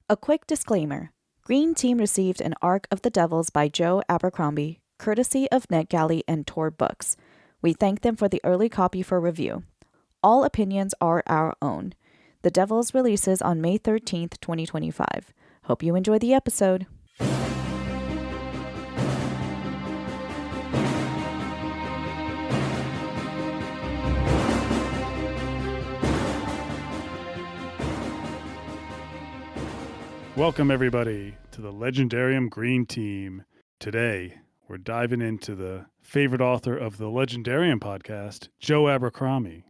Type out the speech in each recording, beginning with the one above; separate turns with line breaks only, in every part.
A quick disclaimer. Green Team received an Arc of the Devils by Joe Abercrombie, courtesy of NetGalley and Tor Books. We thank them for the early copy for review. All opinions are our own. The Devils releases on May 13th, 2025. Hope you enjoy the episode.
Welcome, everybody, to the Legendarium Green Team. Today, we're diving into the favorite author of the Legendarium podcast, Joe Abercrombie.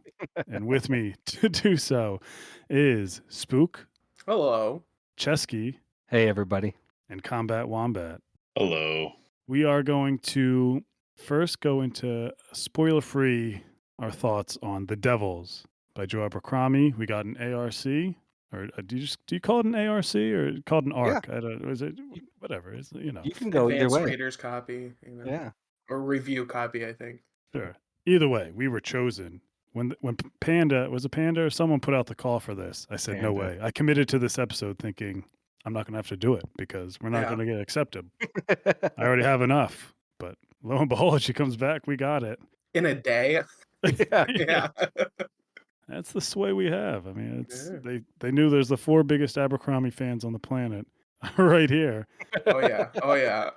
And with me to do so is Spooke.
Hello.
Cesky.
Hey, everybody.
And CombatWombat.
Hello.
We are going to first go into spoiler-free our thoughts on The Devils by Joe Abercrombie. We got an ARC. Or do you call it an ARC or call it an ARC?
Yeah.
I don't. Is it whatever? It's
You can go
Advanced
either way.
Reader's copy.
Yeah.
Or review copy, I think.
Sure. Either way, we were chosen. When Panda was a Panda or someone put out the call for this, I said no way. I committed to this episode thinking I'm not going to have to do it because we're not going to get accepted. I already have enough. But lo and behold, she comes back. We got it
in a day.
Yeah. That's the sway we have. I mean, it's they knew there's the 4 biggest Abercrombie fans on the planet right here.
Oh yeah.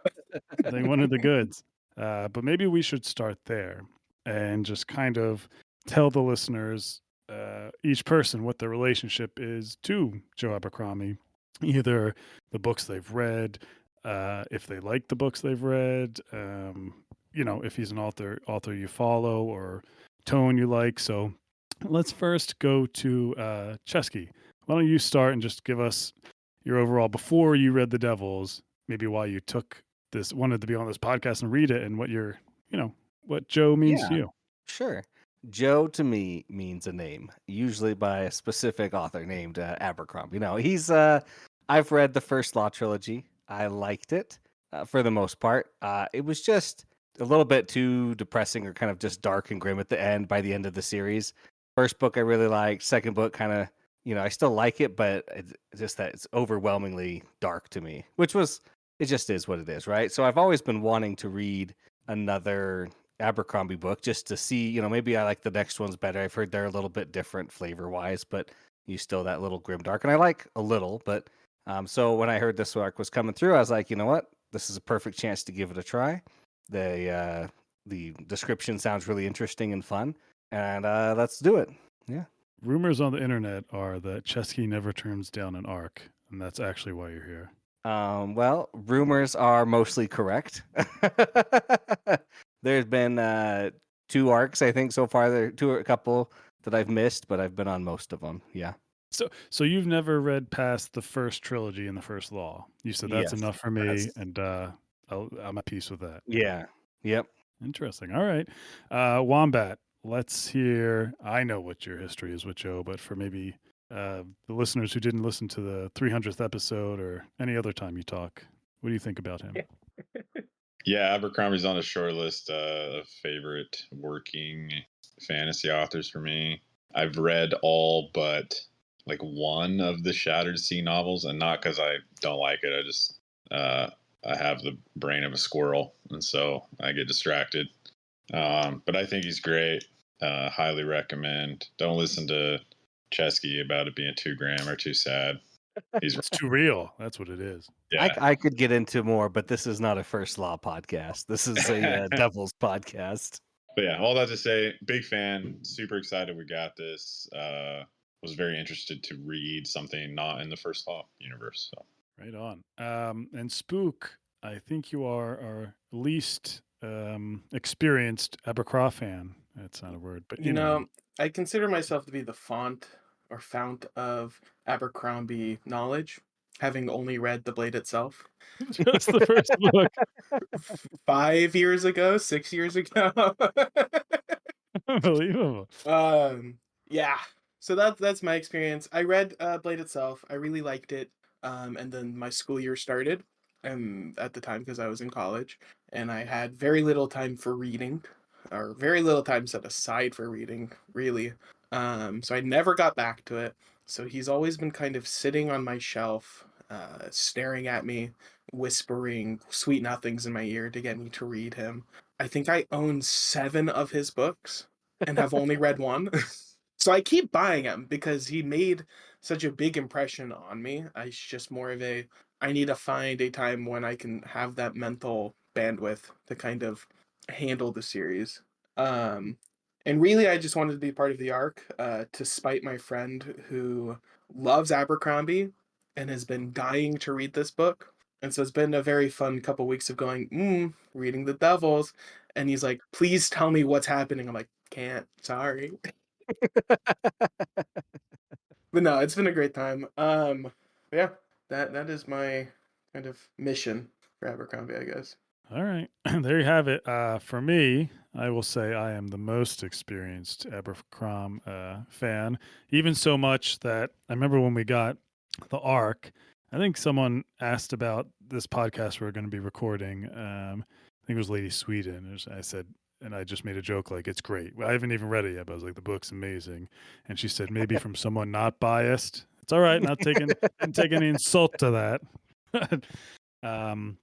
They wanted the goods. But maybe we should start there and just kind of tell the listeners, each person, what their relationship is to Joe Abercrombie, either the books they've read, if they like the books they've read, if he's an author you follow or tone you like. So let's first go to Cesky. Why don't you start and just give us your overall, before you read The Devils, maybe why you wanted to be on this podcast and read it, and what what Joe means to you.
Sure. Joe to me means a name, usually by a specific author named Abercrombie. He's I've read the first Law trilogy. I liked it for the most part. It was just a little bit too depressing or kind of just dark and grim at the end by the end of the series. First book I really liked. Second book kind of, I still like it, but it's just that it's overwhelmingly dark to me, it just is what it is, right? So I've always been wanting to read another Abercrombie book just to see, maybe I like the next one's better. I've heard they're a little bit different flavor-wise, but you still that little grim dark. And I like a little, but so when I heard this arc was coming through, I was like, you know what? This is a perfect chance to give it a try. The description sounds really interesting and fun. And let's do it. Yeah.
Rumors on the internet are that Cesky never turns down an arc, and that's actually why you're here.
Well, rumors are mostly correct. There's been 2 arcs, I think, so far. There are a couple that I've missed, but I've been on most of them. Yeah.
So you've never read past the first trilogy and the first Law. You said that's enough for me, and I'm at peace with that.
Yeah. Yep.
Interesting. All right. Wombat, let's hear. I know what your history is with Joe, but for maybe the listeners who didn't listen to the 300th episode or any other time you talk, what do you think about him?
Yeah, Abercrombie's on a short list of favorite working fantasy authors for me. I've read all but like one of the Shattered Sea novels, and not because I don't like it. I just I have the brain of a squirrel, and so I get distracted. But I think he's great. Highly recommend. Don't listen to Cesky about it being too grim or too sad.
It's too real. That's what it is.
Yeah. I could get into more, but this is not a First Law podcast. This is a Devils podcast.
But yeah, all that to say, big fan. Super excited we got this. Was very interested to read something not in the First Law universe. So.
Right on. And Spooke, I think you are our least experienced Abercrombie fan. That's not a word, but you know.
I consider myself to be the fount of Abercrombie knowledge, having only read The Blade itself.
That's the first book.
5 years ago, 6 years ago.
Unbelievable.
Yeah. So that's my experience. I read Blade itself. I really liked it. And then my school year started. At the time, because I was in college, and I had very little time for reading, or very little time set aside for reading, really. So I never got back to it. So he's always been kind of sitting on my shelf staring at me, whispering sweet nothings in my ear to get me to read him. I think I own 7 of his books and have only read one. So I keep buying him because he made such a big impression on me. It's just more of a I need to find a time when I can have that mental bandwidth to kind of handle the series. Um, and really, I just wanted to be part of the arc to spite my friend who loves Abercrombie and has been dying to read this book. And so it's been a very fun couple weeks of going, reading the Devils. And he's like, please tell me what's happening. I'm like, can't, sorry. But no, it's been a great time. Yeah, that is my kind of mission for Abercrombie, I guess.
All right. There you have it. For me, I will say I am the most experienced Abercrombie fan, even so much that I remember when we got the arc, I think someone asked about this podcast we are going to be recording. I think it was Lady Sweden. I said, and I just made a joke like, it's great. I haven't even read it yet, but I was like, the book's amazing. And she said, maybe from someone not biased. It's all right. Didn't take any insult to that. um,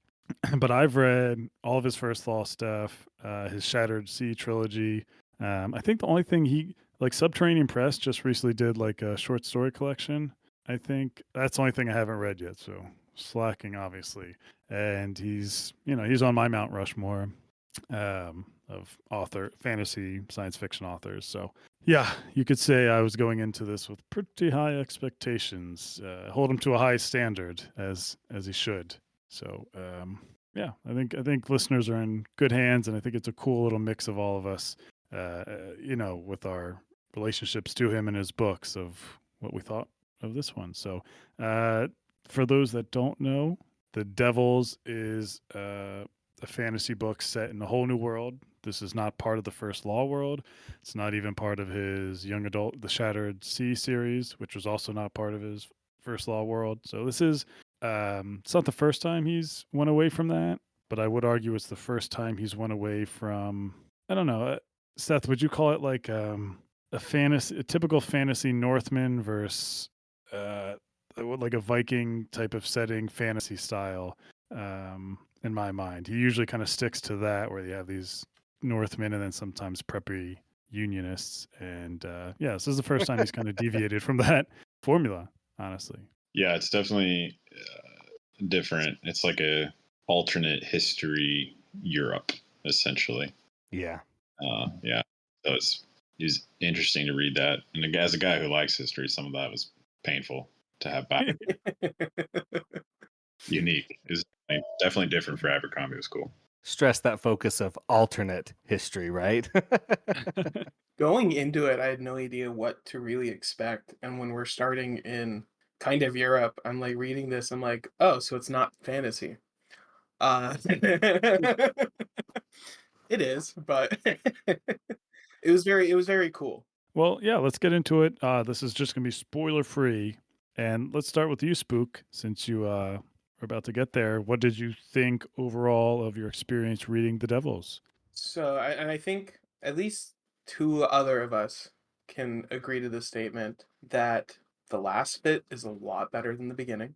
but I've read all of his First Law stuff, his Shattered Sea trilogy. I think the only thing like Subterranean Press just recently did like a short story collection. I think that's the only thing I haven't read yet. So slacking, obviously. And he's on my Mount Rushmore of fantasy science fiction authors. So yeah, you could say I was going into this with pretty high expectations. Hold him to a high standard as he should. So yeah, I think listeners are in good hands, and I think it's a cool little mix of all of us, with our relationships to him and his books of what we thought of this one. So for those that don't know, The Devils is a fantasy book set in a whole new world. This is not part of the First Law world. It's not even part of his young adult, The Shattered Sea series, which was also not part of his First Law world. So this is it's not the first time he's went away from that, but I would argue it's the first time he's went away from. I don't know, Seth. Would you call it like a typical fantasy Northman versus like a Viking type of setting, fantasy style? In my mind, he usually kind of sticks to that, where you have these Northmen and then sometimes preppy Unionists, and this is the first time he's kind of deviated from that formula. Honestly.
Yeah, it's definitely different. It's like a alternate history Europe, essentially.
Yeah.
Yeah. So it's interesting to read that. And as a guy who likes history, some of that was painful to have back. Unique. Is definitely different for Abercrombie. It was cool.
Stress that focus of alternate history, right?
Going into it, I had no idea what to really expect. And when we're starting in kind of Europe, I'm like reading this, I'm like, oh, so it's not fantasy. It is, but it was very cool.
Well, yeah, let's get into it. This is just going to be spoiler free. And let's start with you, Spooke, since you are about to get there. What did you think overall of your experience reading The Devils?
So, I think at least 2 other of us can agree to the statement that the last bit is a lot better than the beginning.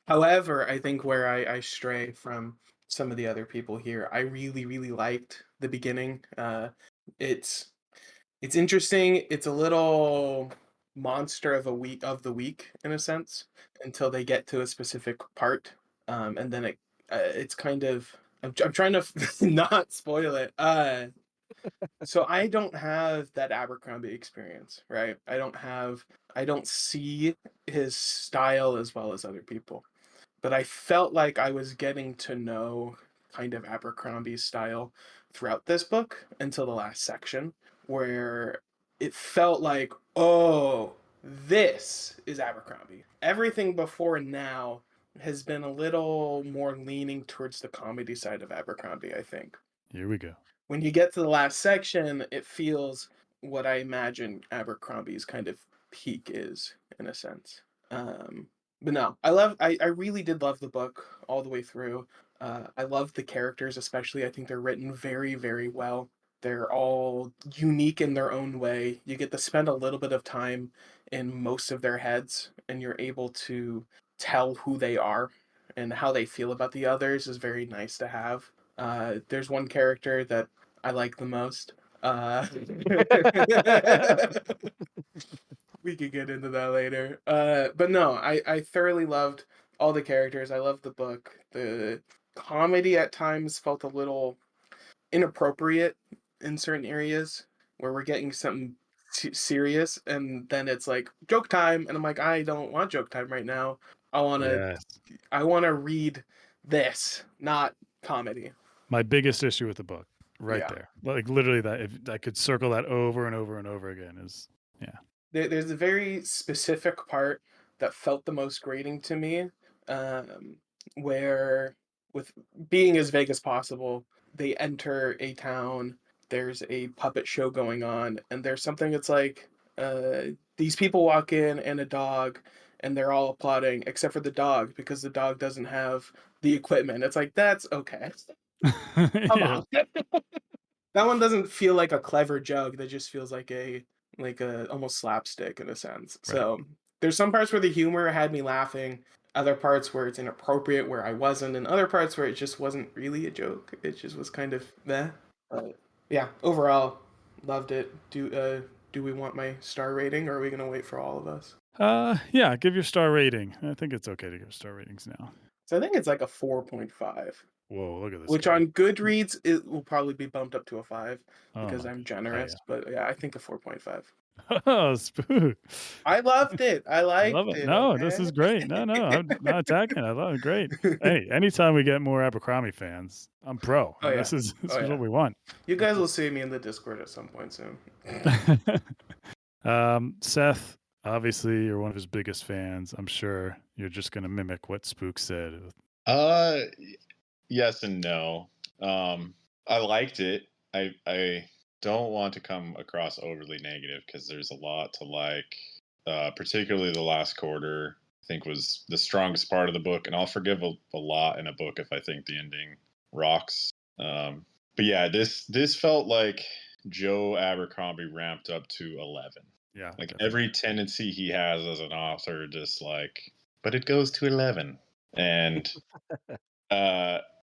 However, I think where I stray from some of the other people here, I really, really liked the beginning. It's it's interesting. It's a little monster of the week in a sense until they get to a specific part, and then it's kind of I'm trying to not spoil it. So I don't have that Abercrombie experience, right? I don't see his style as well as other people, but I felt like I was getting to know kind of Abercrombie's style throughout this book until the last section, where it felt like, oh, this is Abercrombie. Everything before now has been a little more leaning towards the comedy side of Abercrombie, I think.
Here we go.
When you get to the last section, it feels what I imagine Abercrombie's kind of peak is, in a sense. But no, I really did love the book all the way through. I love the characters, especially. I think they're written very, very well. They're all unique in their own way. You get to spend a little bit of time in most of their heads, and you're able to tell who they are and how they feel about the others is very nice to have. There's one character that I like the most. We could get into that later. But no, I thoroughly loved all the characters. I loved the book. The comedy at times felt a little inappropriate in certain areas where we're getting something serious, and then it's like joke time, and I'm like, I don't want joke time right now. I want to
Yes.
I want to read this, not comedy.
My biggest issue with the book, right
Yeah.
there. Like literally that, if I could circle that over and over and over again, is
There's a very specific part that felt the most grating to me, where, with being as vague as possible, they enter a town, there's a puppet show going on, and there's something that's like, these people walk in and a dog, and they're all applauding, except for the dog, because the dog doesn't have the equipment. It's like, that's okay. Come
yeah.
on. That one doesn't feel like a clever joke. That just feels like a almost slapstick in a sense.
Right.
So there's some parts where the humor had me laughing, other parts where it's inappropriate where I wasn't, and other parts where it just wasn't really a joke. It just was kind of meh. But yeah, overall, loved it. Do we want my star rating, or are we gonna wait for all of us?
Yeah, give your star rating. I think it's okay to give star ratings now.
So I think it's like a 4.5.
Whoa, look at this
Which
guy.
on Goodreads it will probably be bumped up to a 5 because
my
I'm
God.
generous.
Oh,
But yeah, I think a 4.5.
Oh, Spooke.
I loved it. I
I
liked
love it.
it.
No, this
Okay.
is great. No, I'm not attacking. I love it. Great. Anytime we get more Abercrombie fans, I'm pro.
Oh, yeah.
This is
Oh, yeah.
what we want.
You guys will see me in the Discord at some point soon.
Seth, obviously you're one of his biggest fans. I'm sure you're just going to mimic what Spooke said.
Yes and no. I liked it. I don't want to come across overly negative because there's a lot to like. Particularly the last quarter, I think was the strongest part of the book, and I'll forgive a lot in a book if I think the ending rocks. But yeah, this felt like Joe Abercrombie ramped up to 11.
Yeah.
Like
definitely.
every tendency he has as an author, just like, but it goes to 11. And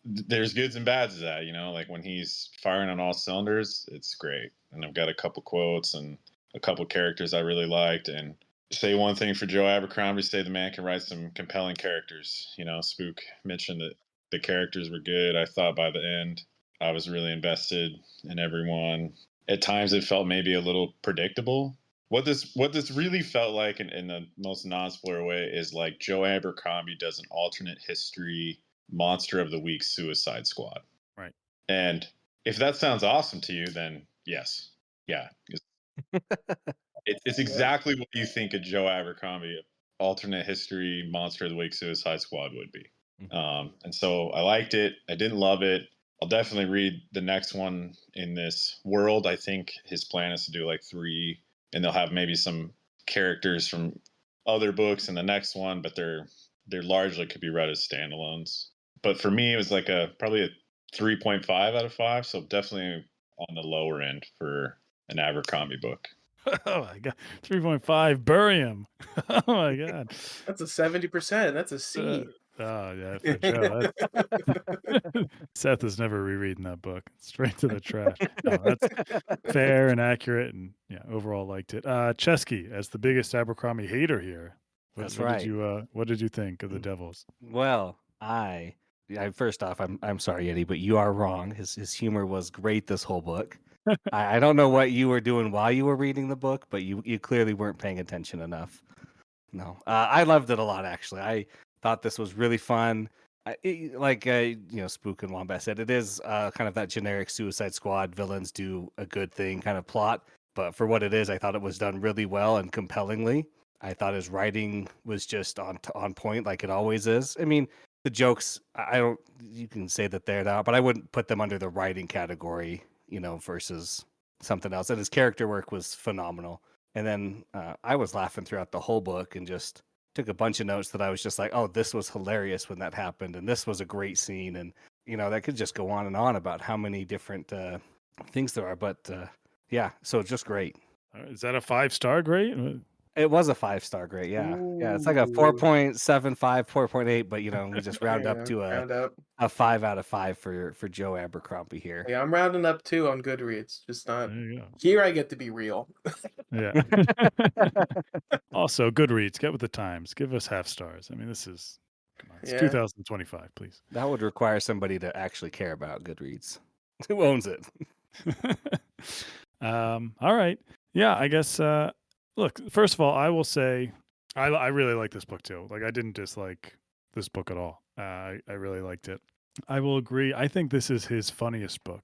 there's goods and bads of that, like when he's firing on all cylinders, it's great. And I've got a couple quotes and a couple characters I really liked. And say one thing for Joe Abercrombie, say the man can write some compelling characters. Spooke mentioned that the characters were good. I thought by the end I was really invested in everyone. At times it felt maybe a little predictable. What this really felt like in the most non-spoiler way is like Joe Abercrombie does an alternate history Monster of the Week Suicide Squad.
Right.
And if that sounds awesome to you, then yes. Yeah. It's exactly what you think a Joe Abercrombie alternate history Monster of the Week Suicide Squad would be. And so I liked it. I didn't love it. I'll definitely read the next one in this world. I think his plan is to do like 3, and they'll have maybe some characters from other books in the next one, but they're largely could be read as standalones. But for me, it was like probably a 3.5 out of 5. So definitely on the lower end for an Abercrombie book.
Oh my God. 3.5. Bury him. Oh my God.
That's a 70%. That's a C.
Oh yeah, for Joe. Seth is never rereading that book. Straight to the trash. No, that's fair and accurate, and yeah, overall liked it. Cesky, as the biggest Abercrombie hater here.
That's
what
right.
Did you what did you think of the Devils?
Well, first off, I'm sorry, Eddie, but you are wrong. His humor was great this whole book. I don't know what you were doing while you were reading the book, but you clearly weren't paying attention enough. No, I loved it a lot, actually. I thought this was really fun. Spooke and Wombat said, it is kind of that generic Suicide Squad villains do a good thing kind of plot. But for what it is, I thought it was done really well and compellingly. I thought his writing was just on point, like it always is. I mean, the jokes, you can say that they're not, but I wouldn't put them under the writing category, versus something else. And his character work was phenomenal. And then I was laughing throughout the whole book and just took a bunch of notes that I was just like, oh, this was hilarious when that happened. And this was a great scene. And, that could just go on and on about how many different things there are. But yeah, so just great.
Is that a 5-star grade?
It was a 5-star grade, yeah. Yeah, it's like a
Ooh.
4.75, 4.8, but, we just round up
Yeah,
to
round up.
a 5 out of 5 for Joe Abercrombie here.
Yeah, I'm rounding up too on Goodreads. Just not
There you go.
here. I get to be real.
Yeah. Also, Goodreads, get with the times. Give us half stars. I mean, this is come on. It's
Yeah.
2025, please.
That would require somebody to actually care about Goodreads. Who owns it?
All right. Yeah, I guess look, first of all, I will say I really like this book too. Like I didn't dislike this book at all. I really liked it. I will agree. I think this is his funniest book.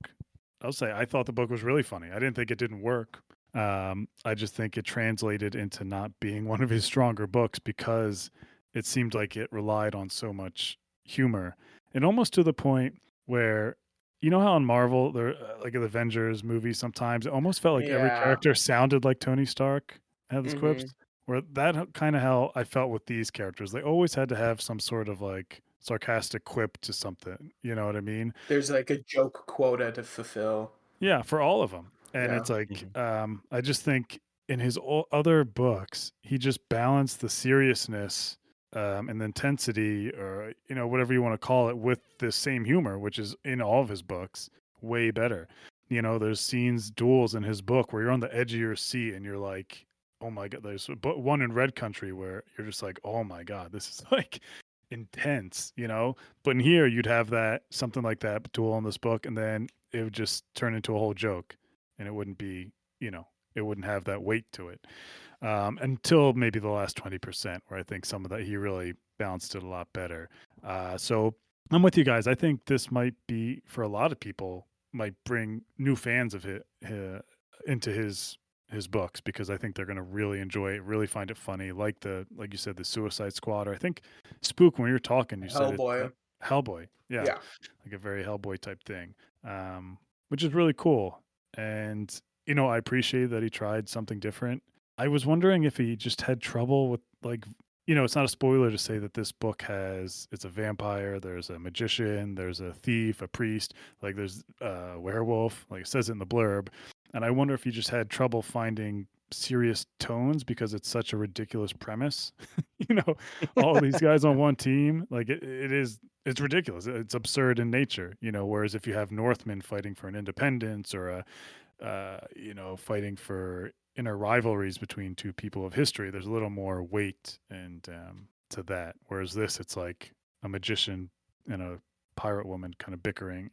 I'll say I thought the book was really funny. I didn't think it didn't work. I just think it translated into not being one of his stronger books because it seemed like it relied on so much humor and almost to the point where you know how in Marvel, there like in the Avengers movies, sometimes it almost felt like every
Yeah.
character sounded like Tony Stark had his
Mhm.
quips. Where that kind of how I felt with these characters, they always had to have some sort of like sarcastic quip to something. You know what I mean?
There's like a joke quota to fulfill.
Yeah, for all of them. And
Yeah.
it's like, I just think in his other books, he just balanced the seriousness and the intensity, or whatever you want to call it, with the same humor, which is in all of his books, way better. There's scenes, duels in his book where you're on the edge of your seat and you're like, oh my god. There's one in Red Country where you're just like, oh my god, this is like intense. But in here, you'd have that something like that duel in this book, and then it would just turn into a whole joke, and it wouldn't be, it wouldn't have that weight to it until maybe the last 20%, where I think some of that he really balanced it a lot better. So I'm with you guys. I think this might be for a lot of people might bring new fans of it into his books because I think they're going to really enjoy it, really find it funny, like you said, the Suicide Squad, or I think Spooke, when you're talking, you said it's
Hellboy.
Hellboy, yeah,
Yeah.
like a very Hellboy type thing, which is really cool. And I appreciate that he tried something different. I was wondering if he just had trouble with it's not a spoiler to say that this book it's a vampire, there's a magician, there's a thief, a priest, like there's a werewolf, like it says it in the blurb. And I wonder if he just had trouble finding serious tones because it's such a ridiculous premise. All these guys on one team, like it's ridiculous. It's absurd in nature, whereas if you have Northmen fighting for an independence or fighting for inner rivalries between two people of history, there's a little more weight and to that. Whereas this, it's like a magician and a pirate woman kind of bickering.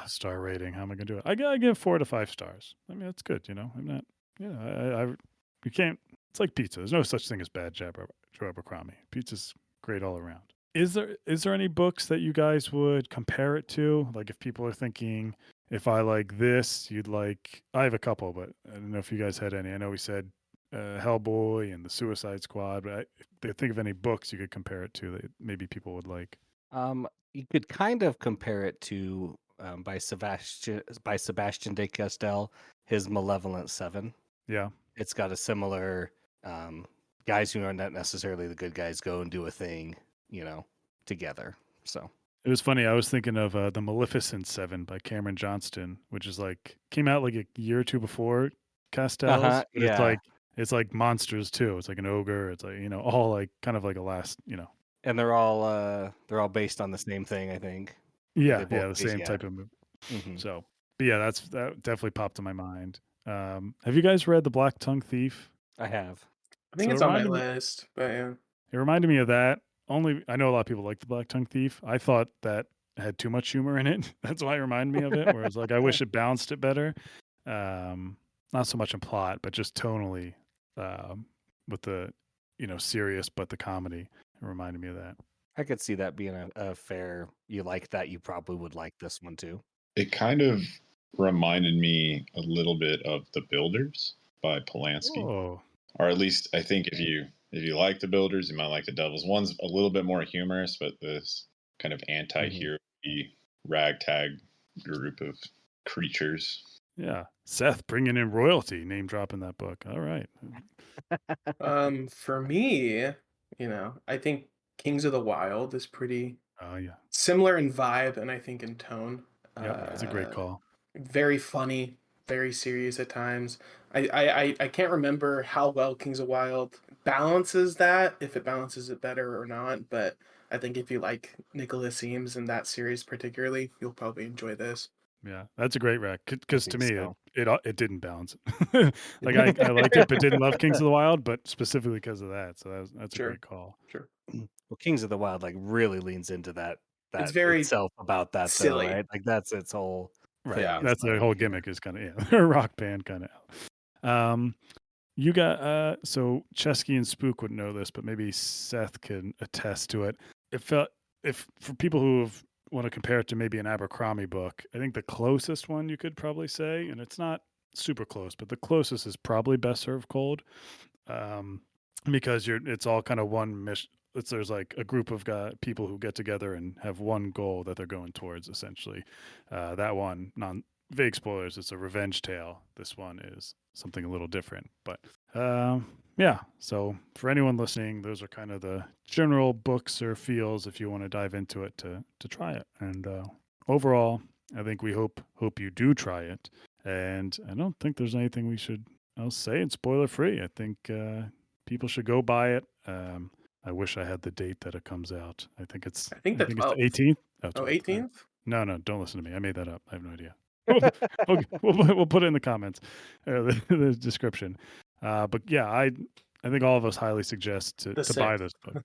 Star rating. How am I gonna do it? I give 4 to 5 stars. I mean, that's good. I'm not. You can't. It's like pizza. There's no such thing as bad Joe Abercrombie. Pizza's great all around. Is there any books that you guys would compare it to? Like if people are thinking, if I like this, you'd like. I have a couple, but I don't know if you guys had any. I know we said Hellboy and the Suicide Squad, but if they think of any books you could compare it to that maybe people would like.
You could kind of compare it to by Sebastian de Castell, his Malevolent Seven.
Yeah,
it's got a similar guys who are not necessarily the good guys go and do a thing, together. So
it was funny. I was thinking of the Maleficent 7 by Cameron Johnston, which is like came out like a year or two before Castell's. But
yeah.
it's like monsters too. It's like an ogre. It's like all like kind of like a last
And they're all based on the same thing, I think.
Yeah, the same type of movie.
Mm-hmm.
So, but yeah, that definitely popped in my mind. Have you guys read The Black Tongue Thief?
I have.
I think it's on my list, but yeah.
It reminded me of that. Only I know a lot of people like The Black Tongue Thief. I thought that had too much humor in it. That's why it reminded me of it. Whereas like I wish it balanced it better. Not so much in plot, but just tonally, with the serious but the comedy. It reminded me of that.
I could see that being a fair. You like that, you probably would like this one too.
It kind of reminded me a little bit of The Builders by Polanski.
Oh.
Or at least I think if you like The Builders, you might like The Devils. One's a little bit more humorous, but this kind of anti-hero ragtag group of creatures.
Yeah, Seth bringing in royalty, name dropping that book. All right.
For me, I think Kings of the Wild is pretty
similar
in vibe and I think in tone.
Yeah, that's a great call.
Very funny, very serious at times. I can't remember how well Kings of Wild balances that, if it balances it better or not, but I think if you like Nicholas Eames and that series particularly, you'll probably enjoy this.
Yeah, that's a great rec. Because to
think
me,
so.
it didn't balance it. Like I liked it, but didn't love Kings of the Wild, but specifically because of that. So that's a
Sure.
great call.
Sure.
Well, Kings of the Wild like really leans into that
It's very
itself about that
silly.
though, right? Like that's its whole
Right.
thing.
Yeah.
is
That's the
like,
whole
yeah.
gimmick is kind of they're a rock band kind of. You got so Cesky and Spooke would know this, but maybe Seth can attest to it. It felt if for people who want to compare it to maybe an Abercrombie book, I think the closest one you could probably say, and it's not super close, but the closest is probably Best Served Cold, because it's all kind of one mission. There's like a group of people who get together and have one goal that they're going towards. Essentially, that one vague spoilers. It's a revenge tale. This one is something a little different, but yeah. So for anyone listening, those are kind of the general books or feels if you want to dive into it to try it. And overall, I think we hope you do try it. And I don't think there's anything we should else say. It's spoiler free. I think people should go buy it. I wish I had the date that it comes out. I think it's
I think the 12th.
18th.
Oh,
12th.
18th?
No, don't listen to me. I made that up. I have no idea. We'll put it in the comments, the description. But yeah, I think all of us highly suggest to buy
6th.
this book.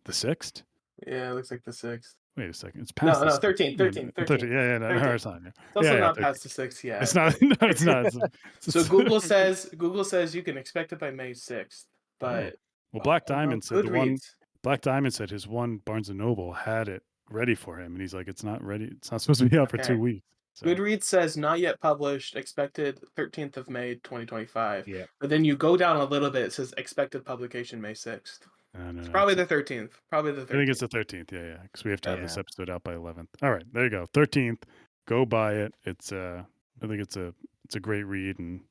The 6th?
Yeah, it looks like the 6th.
Wait a second. It's past
No,
the
13th.
13. Yeah, no,
13th.
it's not.
It's also
Yeah,
not
13.
past the 6th yet.
It's not. No, it's not.
So Google says you can expect it by May 6th. But
well, Black Diamond said
Goodreads.
Black Diamond said his one Barnes and Noble had it ready for him, and he's like, it's not ready. It's not supposed to be out for 2
Okay.
weeks. So.
Goodreads says not yet published, expected 13th of May 2025.
Yeah.
But then you go down a little bit, it says expected publication May 6th.
No,
It's probably the 13th. Probably the 13th.
I think it's the 13th. Yeah, because we have to have this
Yeah.
episode out by 11th. All right, there you go. 13th. Go buy it. It's I think it's a great read and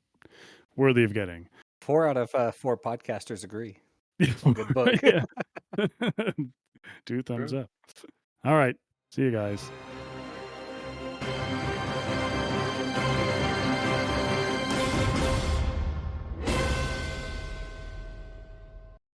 worthy of getting.
4 out of 4 podcasters agree. Good book.
Yeah. 2 thumbs up. All right. See you guys.